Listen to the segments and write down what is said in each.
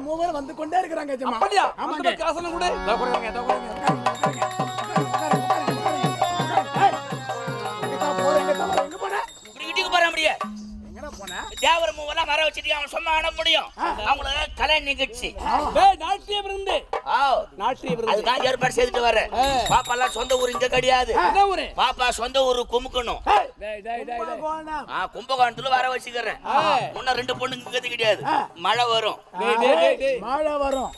மூவரும் வந்து கொண்டே இருக்கிறாங்க ஜமா. அப்படியா? அந்த காசன கூட வீட்டுக்கு போற முடிய தேவர மூவெல்லாம் வர வச்சுட்டு அவன் சொன்னா அனுப்ப முடியும். அவங்கள கலை நிகழ்ச்சி நாட்டிய விருந்து அதுதான் ஏற்பாடு செய்துட்டு வர. பாப்பா எல்லாம் சொந்த ஊர் இங்க கிடையாது. பாப்பா சொந்த ஊரு கும்பகோணம். கும்பகோணத்துல வர வச்சுக்கிறேன். முன்ன 2 பொண்ணுங்க கதி கிடையாது. மழை வரும் மழை வரும்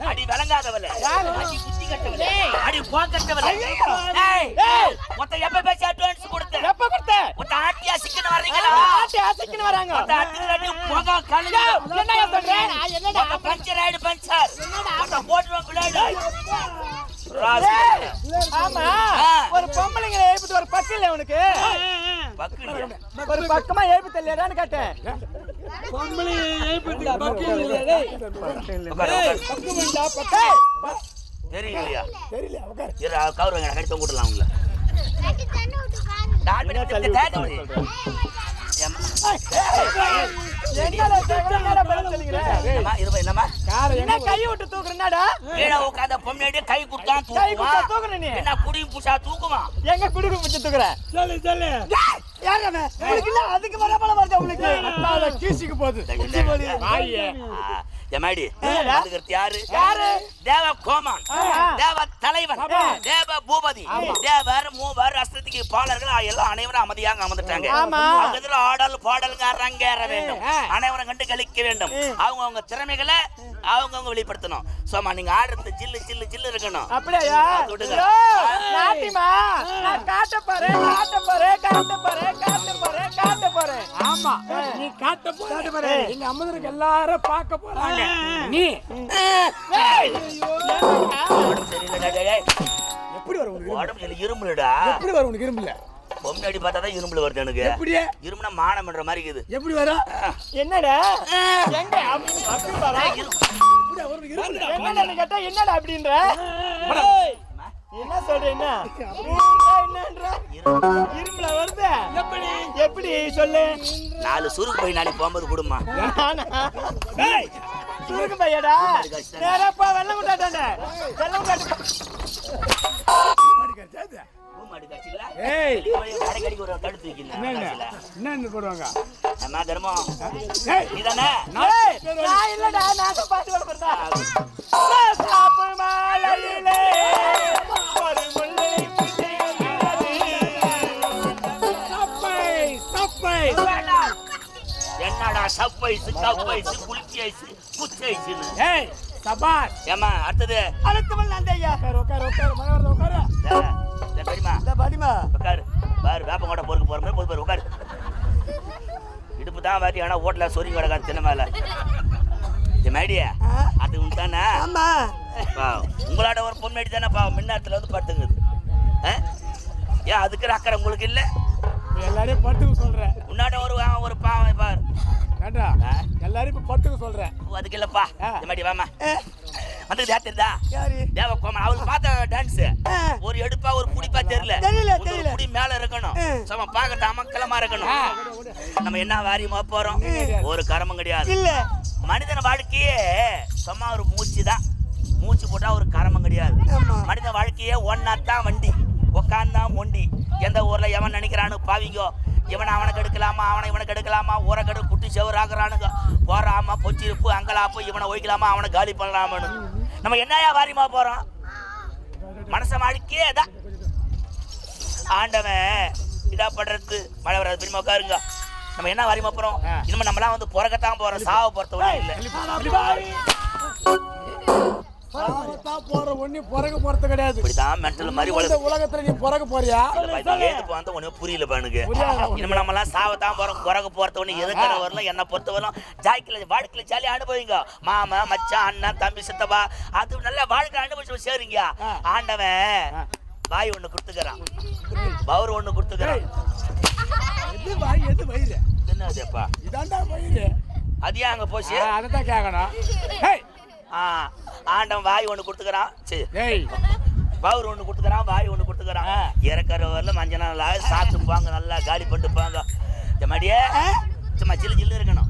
அடி விளங்காதவல அடி புத்தி கட்டவல அடி போக்கட்டவல மொத்த எப்ப பேசி அட்வான்ஸ் கொடுத்த எப்ப கொடுத்த மொத்த ஆட்டியா சிக்கன வர்றீங்களா ஆட்டியா சிக்கன வராங்க மொத்த ஆட்டில போக கலங்க என்னைய சொல்றேன் என்னடா பஞ்சர் ஆயிடு பஞ்சர் மொத்த போடுறோம் பிள்ளைடா ஆமா ஒரு பொம்பளைங்க ஏபிட்டு ஒரு பக்கல உனக்கு ஒரு பக்கமா ஏபி தெரியலடான்னு கேட்டேன் பொம்பளை ஏபிட்டு பக்கல இல்ல டேய் பக்கமண்டா பக்கே தெரியலையா உட்கார் இரு கவுரங்க கட்டி தொங்கடலாம் உங்கள நான் பண்ணி தேட முடியும் என்னடா பலன் சொல்றீங்க என்னமா என்ன கை விட்டு தூக்குறனடா கீழ உட்கார்ந்த பொம்மையடி கை குடுத்தா தூக்குற நீ என்ன குடி புஷா தூக்குமா எங்க குடிக்கு புடி தூக்குற சொல்லு யாரமே உங்களுக்கு இல்ல அதுக்கு வரபல வருது உங்களுக்கு அத்தால கீசிக்கு போகுது வாயே எமாடி அதுக்கு யாரு தேவ கோமான் தேவ தலைவன் தேவ பூபதி தேவர் மூவர் அஸ்திக்கு பாலர்கள் எல்லாம் அனைவரும் அமைதியாக அமர்ந்துட்டாங்க அதுல ஆடல் பாடல்ங்க அரங்கேற வேண்டும் அனைவரும் கண்டு கழிக்க வேண்டும் அவங்க திறமைகளை அவங்க வெளிப்படுத்தணும் சோமா நீங்க ஆடுறது ஜில்லு ஜில்லு ஜில்லு இருக்கணும் அப்படியே நாட்டிமா நான் காட்ட போறேன் ஆமா நீ காட்ட போற இங்க அம்மருக்கு எல்லாரும் பார்க்க போறாங்க நீ எப்படி வர உனக்கு இரும்புலடா எப்படி வர உனக்கு இரும்புல பொம்னாடி பார்த்தாதான் இரும்புல வருது எனக்கு எப்படியே இரும்புனா மானம் பண்ற மாதிரி இருக்குது எப்படி வர என்னடா எங்க அப்படி வர என்னடா கேட்டா என்னடா அப்படின்ற என்ன சொல்ற என்னன்ற இரும்புல வருது எப்படி சொல்லு 4 சுருக்கு போய் நாளைக்கு போகும்போது கொடுமா சுருக்கு பையடா நேரப்பா வெள்ளம் விட்டாட்டாண்ட வெள்ளம் விட்டாட்டு என்ன போடுவாங்க இல்லடா நான் பாட்டு போடுறதா சப் ஐஸ் கப் ஐஸ் குளிச்சி ஐஸ் குச்சி ஐஸ்னு ஏய் சபாஷ் ஏமா அடுத்தது அடுத்தவன் நான் ஐயா உட்காரு மனவரத உட்காரு தெரியுமா இந்த படிமா உட்காரு பாரு வேப்பங்கோட்டை போருக்கு போற மாதிரி போய் பாரு உட்காரு இடுப்பு தான் வாட்டி ஆனா ஓட்டல சொறி கிடக்காது தின மேல மேடியா அது உண்டானா ஆமா உங்களோட ஒரு பொண்ணு தானே மின்னாத்துல வந்து படுத்துங்குது ஏன் அதுக்கு அக்கறை உங்களுக்கு இல்ல எல்லாரையும் பட்டுக்கு சொல்றேன் உன்னாட ஒரு பாவம் பாரு ஏண்டா எல்லாரும் இப்ப பட்டுக்கு சொல்றேன் அதுக்கு இல்லப்பா மேடி வாமா வந்து தெரியுதா யாரு தேவகோமன் அவளுக்கு பார்த்த டான்ஸ் ஒரு எடுப்பா ஒரு புடிப்பா தெரியல புடி மேல இருக்கணும் சம பாக்கட்ட அமக்கலமா இருக்கணும் நம்ம என்ன வாரியமா போறோம் ஒரு கர்மம் கிடையாது இல்ல மனிதன் வாழ்க்கையே சும்மா ஒரு மூச்சு தான் மூச்சு போட்டா ஒரு கர்மம் கிடையாது மனித வாழ்க்கையே ஒன்னாத்தான் வண்டி உக்காந்தான் மொண்டி எந்த ஊர்ல எவன் நினைக்கிறானு பாவிங்கோ இவனை அவனுக்கு எடுக்கலாமா அவனை இவனுக்கு எடுக்கலாமா ஊரை கெடு குட்டி செவர் ஆக்குறானுங்க போறாமா பொச்சிருப்பு அங்கலாப்பு இவனை ஒய்க்கலாமா அவனை காலி பண்ணலாமான்னு நம்ம என்னையா வாரியமா போறோம் மனச வாழ்க்கையே தான் ஆண்டவன் இதா பண்றது மழை வராது பெருமா உட்காருங்க நம்ம என்ன வாரியமா போறோம் இனிமே நம்மளாம் வந்து பிறக்கத்தான் போறோம் சாவ பொறுத்தவரை இல்ல போற ஒண்ணு பிறகு போறது கிடையாது இப்படிதான் மென்டல் மாதிரி உலகத்துல நீ பிறகு போறியா வந்து ஒண்ணு புரியல பானுக்கு இனிமே நம்ம எல்லாம் சாவத்தான் போறோம் பிறகு போறது ஒண்ணு எதுக்கிற வரலாம் என்ன பொறுத்த வரலாம் ஜாய்க்கில வாழ்க்கையில ஜாலியா அனுபவிங்க மாமா மச்சான் அண்ணன் தம்பி சித்தப்பா அது நல்ல வாழ்க்கை அனுபவிச்சு சேருங்க ஆண்டவன் வாய் ஒண்ணு கொடுத்துக்கிறான் பவுர் ஒண்ணு கொடுத்துக்கிறான் என்னதுப்பா இதாண்டா வயிறு அது ஏன் அங்க போச்சு அதான் கேட்கணும் ஆண்டம் வாய் ஒண்ணு கொடுத்துக்கிறான் ஏய் பவுர் ஒண்ணு கொடுத்துக்கிறான் வாய் ஒண்ணு கொடுத்துக்கிறான் இறக்குற வரல மஞ்சள் நாளா சாப்பிட்டுப்பாங்க நல்லா காலி பண்ணிட்டுப்பாங்க மடியே சும்மா ஜில்லு ஜில்லு இருக்கணும்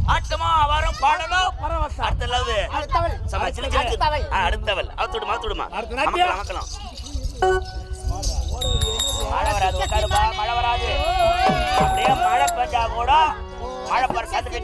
ஆட்டமா வரும் பாடலும் அடுத்தவள் அவுத்துடுமா மக்களும் மழை வராது உட்காருப்பா மழை வராது அப்படியே மழை பெஞ்சா கூட மழை பற சத்துக்கு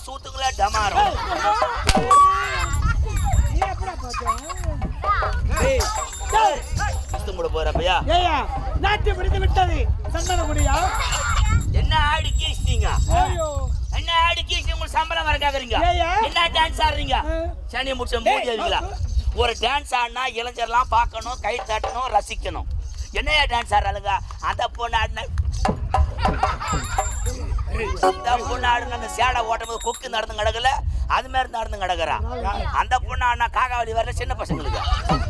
சூத்துங்களா டமாரம். நீ எப்படா பாத்த? கிறிஸ்து கூட போறப்பையா ஏய்யா நாட்டியம் முடிந்து விட்டது. சந்தன முடியா? என்ன ஆடி கீச்சிட்டீங்க? ஐயோ என்ன ஆடி கீச்சி உங்களுக்கு சம்பளம் வர கேக்குறீங்க? ஏய்யா. என்ன டான்ஸ் ஆடுறீங்க? சனி முடிச்ச மூடிங்களா? ஒரு டான்ஸ் ஆடினா இளைஞர்லாம் பார்க்கணும், கை தட்டணும், ரசிக்கணும். என்னையா டான்ஸ் ஆடுறாளுங்க? அந்த பொண்ணு ஆடின அந்த பொண்ணு ஆடுன அந்த சேடை ஓட்டும் போது கொக்கு நடந்து கிடக்கல, அது மாதிரி நடந்து கிடக்குறா. அந்த பொண்ணு ஆடினா காக்காவளி வரல சின்ன பசங்களுக்கு.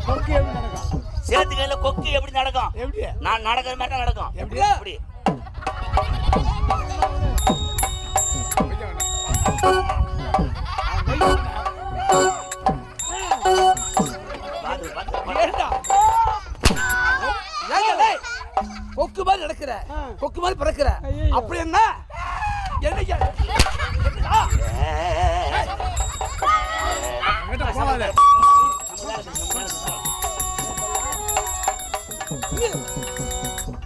கொக்கு எப்படி நடக்கும்? சேத்து கையில கொக்கு எப்படி நடக்கும்? எப்படி நான் நடக்கிற மாதிரி தான் நடக்கும். எப்படி? எப்படி? பாத்து, பாத்து, பாத்து. ஏண்டா? ஏங்க டேய், கொக்கு மாதிரி நடக்கிற, கொக்கு மாதிரி பிறக்கிற. ஐயையோ. அப்படி என்ன? என்னையா? ஏய், ஏய், ஏய், ஏய். போகாத.